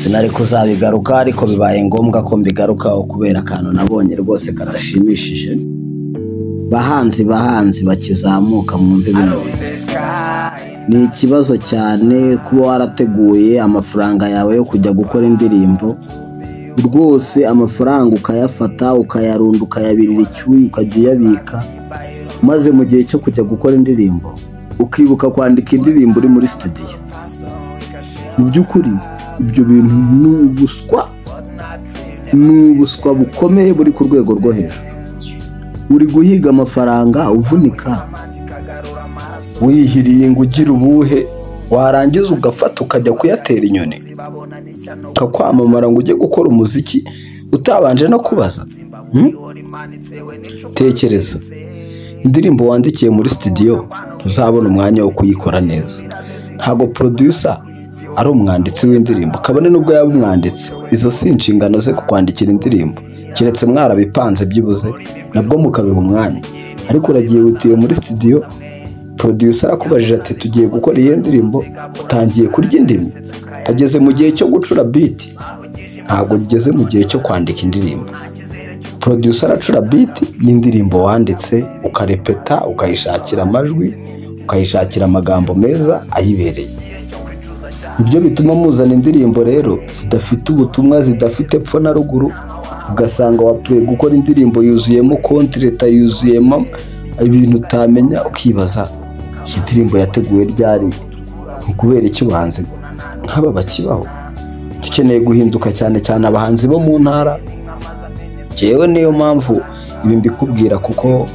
sinari kuzabigaruka ariko bibaye ngombwa ko mbigarukaho kubera akantu nabonye rwose kadashimishije. Bahanzi bakizamuka mu mbe bino ni ikibazo cyane kuba warateguye amafaranga yawe yo kujya gukora indirimbo, rwose amafaranga ukayafata ukayarunda ukayabirira icyuyi ukajya uyabika, maze mu gihe cyo kujya gukora indirimbo ukibuka kwandika indirimbo uri muri studio. Mu by'ukuri ibyo bintu ni ubuswa bukomeye buri ku rwego rwo hejuru. Uri guhiga amafaranga uvunika, wihiriye ngo ugire ubuhe, warangiza ugafata ukajya kuyatera inyoni ukakwamamara ngo ujye gukora umuziki utabanje no kubaza. Tekereza, indirimbo wandikiye muri studio uzabona umwanya wo kuyikora neza. Ntabwo producer ari umwanditsi w'indirimbo, kabone nubwo yaba umwanditsi, izo si inshingano ze kukwandikira indirimbo, keretse mwarabipanze byibuze nabwo mukabiha umwanya. Ariko uragiye witiye muri studio, producer arakubajije ati tugiye gukora iyi ndirimbo, utangiye kurya indimi. Ageze mu gihe cyo gucura beat, ntabwo ugeze mu gihe cyo kwandika indirimbo. Producer aracura beat y'indirimbo wanditse, ukarepeta, ukayishakira amajwi, ukayishakira amagambo meza ayibereye. Ibyo bituma muzana indirimbo rero zidafite ubutumwa, zidafite epfo na ruguru, ugasanga wapfuye gukora indirimbo yuzuyemo kontreta, yuzuyemo ibintu utamenya, ukibaza iyi ndirimbo yateguwe ryari, kubera iki ubuhanzi nk'aba bakibaho. Dukeneye guhinduka cyane cyane abahanzi bo mu ntara. Jewe niyo mpamvu ibi mbikubwira, kuko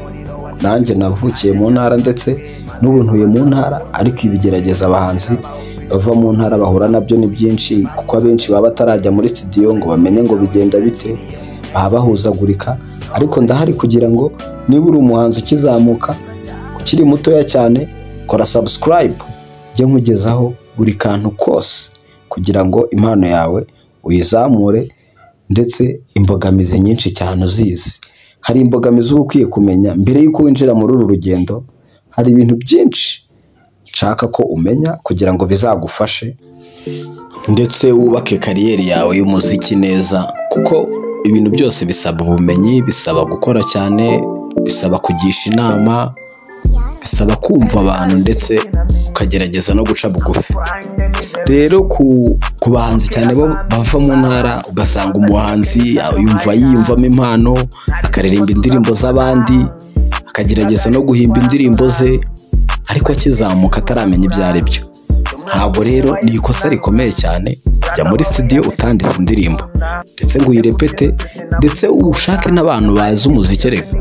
nanjye navukiye mu ntara ndetse n'ubu ntuye mu ntara, ariko ibigerageza abahanzi bava mu ntara bahura nabyo ni byinshi, kuko abenshi baba batarajya muri studio ngo bamenye ngo bigenda bite, baba bahuzagurika. Ariko ndahari kugira ngo niba uri umuhanzi ukizamuka ukiri mutoya cyane, kora subscribe, jye nkugezaho buri kantu kose kugira ngo impano yawe uyizamure. Ndetse imbogamizi nyinshi cyane uzizi, hari imbogamizi uba ukwiye kumenya mbere y'uko winjira muri uru rugendo. Hari ibintu byinshi nshaka ko umenya kugira ngo bizagufashe ndetse wubake kariyeri yawe y'umuziki neza, kuko ibintu byose bisaba ubumenyi, bisaba gukora cyane, bisaba kugisha inama, bisaba kumva abantu ndetse ukagerageza no guca bugufi. Rero ku bahanzi cyane bo bava mu ntara, ugasanga umuhanzi yiyumvamo impano, akaririmba indirimbo z'abandi, akagerageza no guhimba indirimbo ze, ariko akizamuka ataramenya ibyo ari byo. Ntabwo rero ni ikosa rikomeye cyane kujya muri studio utanditse indirimbo ndetse ngo uyirepete, ndetse ushake n'abantu bazi umuziki. Reka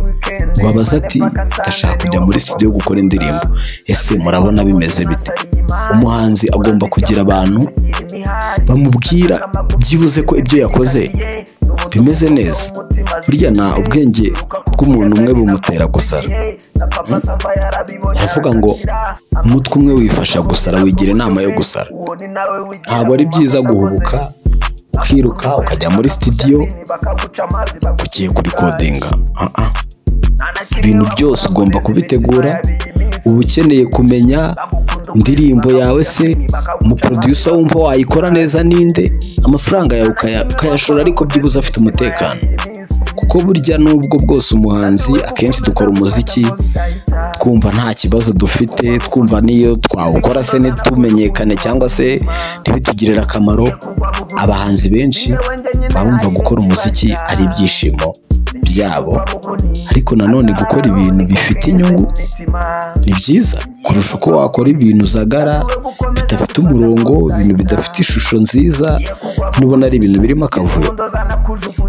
ubabaza ati ndashaka kujya muri studio gukora indirimbo, ese murabona bimeze bite? Umuhanzi agomba kugira abantu bamubwira byibuze ko ibyo yakoze bimeze neza. Burya na ubwenge bw'umuntu umwe bumutera gusara. Baravuga ngo umutwe umwe wifasha gusara, wigira inama yo gusara. Ntabwo ari byiza guhubuka ukiruka ukajya muri studio ugiye kurikodinga. Ibintu byose ugomba kubitegura. Uba ukeneye kumenya indirimbo yawe se umuproducer wumva wayikora neza ninde, amafaranga yawe ukayashora ariko byibuze afite umutekano. Kuko burya nubwo bwose umuhanzi akenshi dukora umuziki twumva nta kibazo dufite, twumva niyo twawukora se ntitumenyekane cyangwa se ntibitugirire akamaro. Abahanzi benshi bumva gukora umuziki ari ibyishimo byabo, ariko nanone gukora ibintu bifite inyungu ni byiza kurusha uko wakora ibintu zagara bidafite umurongo, ibintu bidafite ishusho nziza, nubona ari ibintu birimo akavuyo.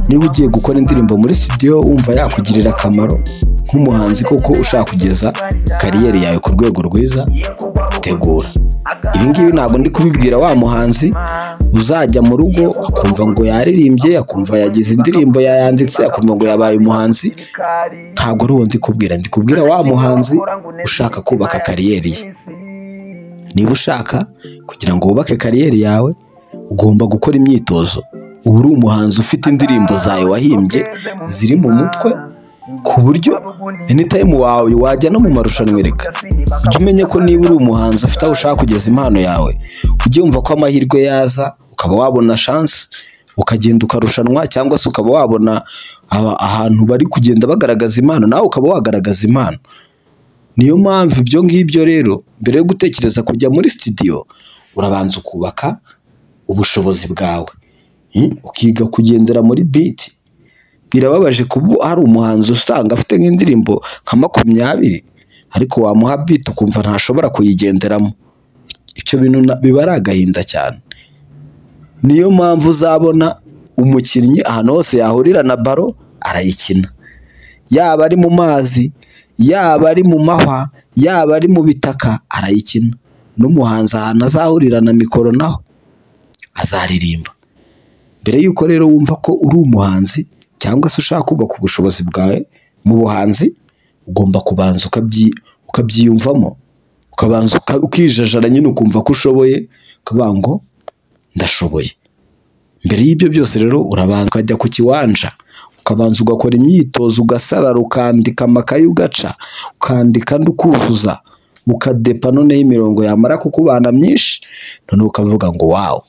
Niba ugiye gukora indirimbo muri studio wumva yakugirira akamaro nk'umuhanzi koko ushaka kugeza kariyeri yawe ku rwego rwiza, tegura. Ibi ngibi ntabwo ndi kubibwira wa muhanzi uzajya mu rugo akumva ngo yaririmbye, akumva yagize indirimbo yayanditse, akumva ngo yabaye umuhanzi. Ntabwo ari uwo ndi kubwira wa muhanzi ushaka kubaka kariyeri ye. Niba ushaka kugira ngo wubake kariyeri yawe, ugomba gukora imyitozo. Ubu uri umuhanzi ufite indirimbo zawe wahimbye ziri mu mutwe, ku buryo anytime wawe wajya no mu marushanwa. Reka ujye umenya ko niba uri umuhanzi ufite aho ushaka kugeza impano yawe, ujye wumva ko amahirwe yaza ukaba wabona chance ukagenda ukarushanwa, cyangwa se ukaba wabona ahantu bari kugenda bagaragaza impano nawe ukaba wagaragaza impano. Niyo mpamvu ibyo ngibyo rero mbere yo gutekereza kujya muri studio urabanza ukubaka ubushobozi bwawe, ukiga kugendera muri beat. Birababaje kuba hari umuhanzi usanga afite nk'indirimbo nka 20 ariko wamuha beat ukumva ntashobora kuyigenderamo. Icyo bintu biba ari agahinda cyane. Niyo mpamvu uzabona umukinnyi ahantu hose yahurira na baro arayikina, yaba ari mu mazi, yaba ari mu mahwa, yaba ari mu bitaka arayikina. N'umuhanzi ahantu azahurira na mikoro naho azaririmba. Mbere yuko rero wumva ko uri umuhanzi cyangwa se ushaka kubaka ubushobozi bwawe mu buhanzi, ugomba kubanza ukabyiyumvamo, ukabanza ukijajara nyine ukumva ko ushoboye, ukavuga ngo ndashoboye. Mbere y'ibyo byose rero urabanza ukajya ku kiwanja, ukabanza ugakora imyitozo, ugasarara, ukandika amakayi, ugaca, ukandika ukuzuza, ukadepa, noneho imirongo yamara kukubana myinshi, noneho ukavuga ngo wow,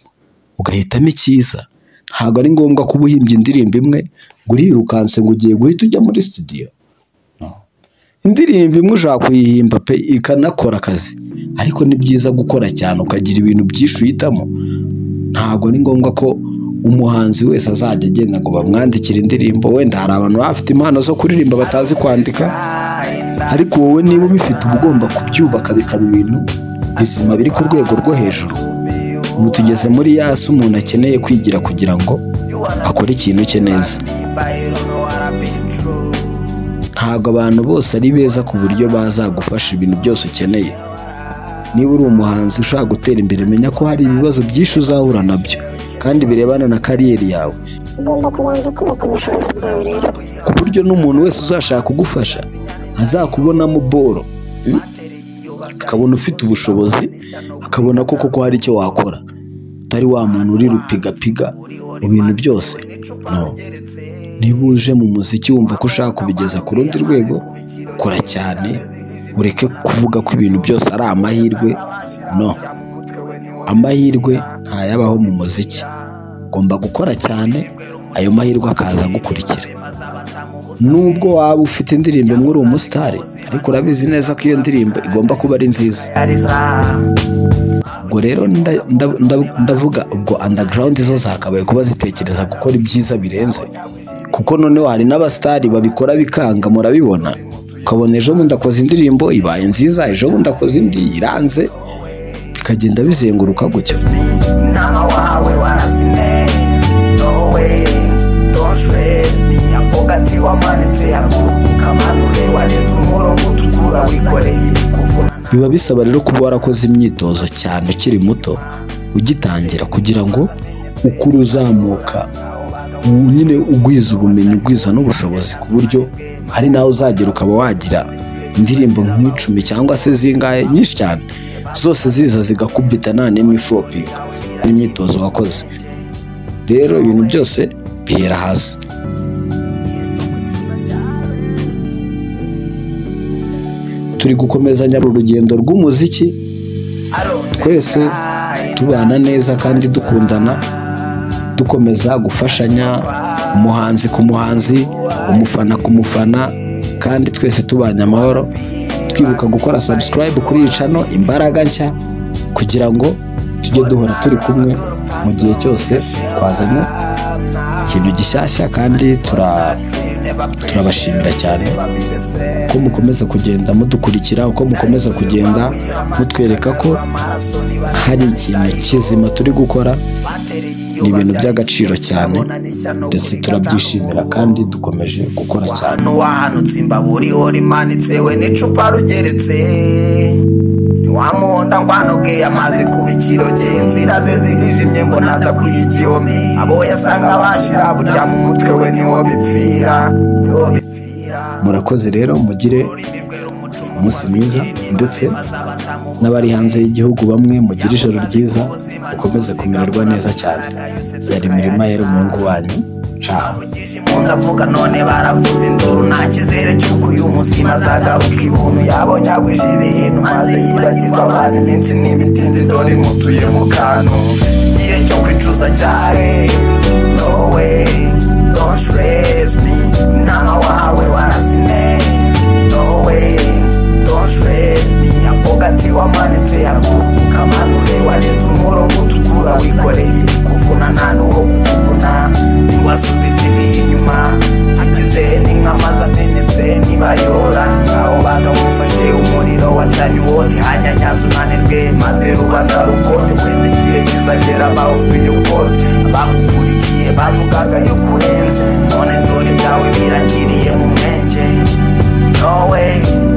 ugahitamo icyiza. Ntabwo ari ngombwa kuba uhimbye indirimbo imwe ngo urirukanse ngo ugiye guhita ujya muri studio. Indirimbo imwe ushaka kuyihimba pe ikanakora akazi, ariko ni byiza gukora cyane ukagira ibintu byinshi uhitamo. Ntabwo ni ngombwa ko umuhanzi wese azajya agenda ngo bamwandikire indirimbo. Wenda hari abantu bafite impano zo kuririmba batazi kwandika, ariko wowe niba ubifite uba ugomba kubyubaka bikaba ibintu bizima biri ku rwego rwo hejuru. Ubu tugeze muri yasi umuntu akeneye kwigira kugira ngo akore ikintu cye neza. Ntabwo abantu bose ari beza ku buryo bazagufasha ibintu byose ukeneye. Niba uri umuhanzi ushaka gutera imbere, menya ko hari ibibazo byinshi uzahura nabyo kandi birebana na kariyeri yawe. Ugomba kubanza kubaka ubushobozi bwawe rero, ku buryo n'umuntu wese uzashaka kugufasha azakubonamo boro, akabona ufite ubushobozi, akabona ko koko hari icyo wakora, utari wa muntu uri rupigapiga mu bintu byose. No. Niba uje mu muziki wumva ko ushaka kubigeza ku rundi rwego, kora cyane, ureke kuvuga ko ibintu byose ari amahirwe. No, amahirwe ntayabaho mu muziki. Ugomba gukora cyane, ayo mahirwe akaza gukurikira. Nubwo waba ufite indirimbo imwe uri umusitari, ariko urabizi neza ko iyo ndirimbo igomba kuba ari nziza. Ubwo rero ndavuga ubwo underground zo zakabaye kuba zitekereza gukora ibyiza birenze, kuko noneho hari n'abasitari babikora bikanga, murabibona. Ukabona ejo bundi akoze indirimbo ibaye nziza, ejo bundi akoze indi iranze, bikagenda bizenguruka gutyo. Biba bisaba rero kuba warakoze imyitozo cyane ukiri muto ugitangira, kugira ngo ukure uzamuka, nyine ugwiza ubumenyi, ugwiza n'ubushobozi, ku buryo hari nawe uzagera ukaba wagira indirimbo nk'icumi cyangwa se zingahe nyinshi cyane, zose ziza zigakubita nta n'imwe iflopinga kuri imyitozo wakoze. Rero ibintu byose bihera hasi. Turi gukomezanya urugendo rw'umuziki, twese tubana neza kandi dukundana, dukomeza gufashanya, umuhanzi ku muhanzi, umufana ku mufana, kandi twese tubanye amahoro. Twibuka gukora subscribe kuri iyi channel Imbaraga Nshya, kugira ngo tujye duhora turi kumwe mu gihe cyose twazanye ikintu gishyashya. Kandi turabashimira cyane ko mukomeza kugenda mudukurikira, uko mukomeza kugenda mutwereka ko hari ikintu kizima turi gukora. Ni ibintu by'agaciro cyane, ndetse turabyishimira kandi dukomeje gukora cyane. Wahanutse imbaburi imanitse we n'icupa rugeretse, wamuhonda ngwanoge amaze kuba ikiroge, inzira ze zirijimye mbona adakwiye igihome, abo yasanga bashira burya mu mutwe we niho bipfira. Murakoze rero, mugire umunsi mwiza, ndetse n'abari hanze y'igihugu bamwe mugire ijoro ryiza, ukomeze kumererwa neza cyane. Yari Mirima yari umuhungu wanyu. Ciao. Ndavuga none baravuze induru, nta kizere cy'uko uyu munsi nazagaruka ibuntu, yabonye agwije ibintu maze yibagirwa abana iminsi n'imitindi, dore mutuye mu kantu. cyo kwicuza cyareze. No way, don't stress me, inama wawe warazineze. No way, don't stress me, ako gati wamanitse haguruka manure, warenze umurongo utukura, wikoreye ibikuvuna nta n'uwo kukuvuna, ntiwasubiza ibiri inyuma, akize n'inkamazi amenetse ntibayora, aho bagamufashe umuriro watanye uwote, hanyanyaza unanirwe maze rubanda rukote, wenda igihe kizagera bawukwiye ukote, abagukurikiye bavugaga yuko urenze, none dore ibyawe birangiriye mu mwenge. No way.